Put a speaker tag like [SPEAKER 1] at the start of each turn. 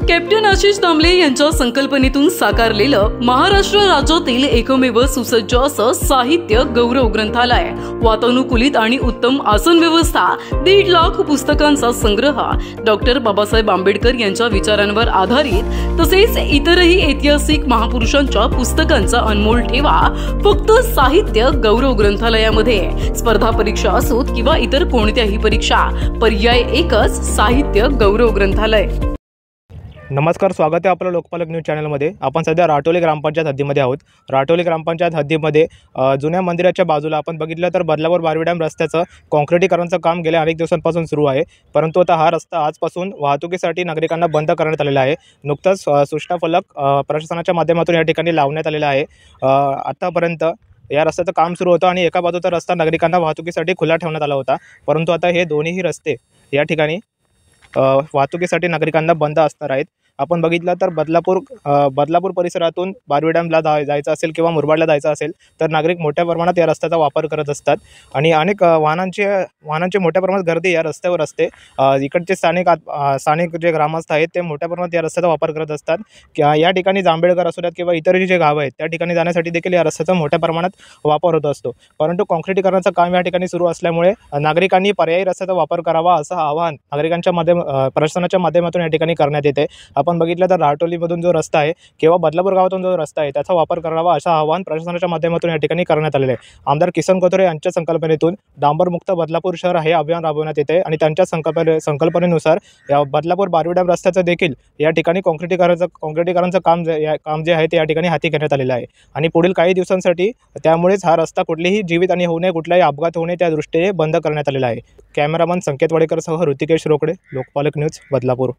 [SPEAKER 1] Captain Ashish Damle यांच्या संकल्पनेतून साकारलेलं महाराष्ट्र राज्यातील एकमेव सुसज्ज असं साहित्य गौरव ग्रंथालय, वातानुकूलित आणि उत्तम आसन व्यवस्था, 1.5 लाख पुस्तकांचा संग्रह, डॉक्टर बाबासाहेब आंबेडकर यांच्या विचारांवर आधारित तसेच इतरही ऐतिहासिक महापुरुषांच्या पुस्तकांचा अनमोल ठेवा फक्त साहित्य गौरव ग्रंथालयामध्ये। स्पर्धा परीक्षा असोत किंवा इतर कोणत्याही परीक्षा, पर्याय एकच, साहित्य गौरव ग्रंथालय।
[SPEAKER 2] नमस्कार, स्वागत आहे आपलं लोकपालक न्यूज चॅनलमध्ये। आपण सध्या राटोली ग्रामपंचायत हद्दीमध्ये आहोत। राटोली ग्रामपंचायत हद्दीमध्ये जुन्या मंदिराच्या बाजूला आपण बघितलं तर बदलापूर बारवी डॅम रस्त्याचं काँक्रिटीकरणाचं काम गेल्या अनेक दिवसांपासून सुरू आहे, परंतु आता हा रस्ता आजपासून वाहतुकीसाठी नागरिकांना बंद करण्यात आलेला आहे। नुकताच सूचना फलक प्रशासनाच्या माध्यमातून या ठिकाणी लावण्यात आलेला आहे। आतापर्यंत या रस्त्याचं काम सुरू होतं आणि एका बाजूचा रस्ता नागरिकांना वाहतुकीसाठी खुला ठेवण्यात आला होता, परंतु आता हे दोन्ही रस्ते या ठिकाणी वाहतुकीसाठी नागरिकांना बंद असणार आहेत। आपण बघितलं तर बदलापूर परिसरातून बारवी डॅमला जायचं असेल किंवा मुरबाडला जायचं असेल तर नागरिक मोठ्या प्रमाणात या रस्त्याचा वापर करत असतात आणि अनेक वाहनांची मोठ्या प्रमाणात गर्दी या रस्त्यावर असते। इकडचे स्थानिक जे ग्रामस्थ आहेत ते मोठ्या प्रमाणात या रस्त्याचा वापर करत असतात। या ठिकाणी जांभेडकर असू द्यात किंवा इतर जे गावं आहेत त्या ठिकाणी जाण्यासाठी देखील या रस्त्याचा मोठ्या प्रमाणात वापर होत असतो, परंतु काँक्रिटीकरणाचं काम या ठिकाणी सुरू असल्यामुळे नागरिकांनी पर्यायी रस्त्याचा वापर करावा असं आवाहन प्रशासनाच्या माध्यमातून या ठिकाणी करण्यात येते। आपण बघितलं तर राटोलीमधून जो रस्ता आहे किंवा बदलापूर गावातून जो रस्ता आहे त्याचा वापर करावा असं आवाहन प्रशासनाच्या माध्यमातून या ठिकाणी करण्यात आलेले आहे। आमदार किसन कोथोरे यांच्या संकल्पनेतून डांबरमुक्त बदलापूर शहर हे अभियान राबवण्यात येते आणि त्यांच्या संकल्पनेनुसार या बदलापूर बारवी डॅम रस्त्याचं देखील या ठिकाणी काँक्रिटीकरणाचं काम जे आहे ते या ठिकाणी हाती घेण्यात आलेलं आहे आणि पुढील काही दिवसांसाठी त्यामुळेच हा रस्ता कुठलीही जीवितहानी होऊ नये, कुठलाही अपघात होऊ नये त्या दृष्टीने बंद करण्यात आलेला आहे। कॅमेरामन संकेत वाडेकर सह ऋतिकेश रोकडे, लोकपालक न्यूज, बदलापूर।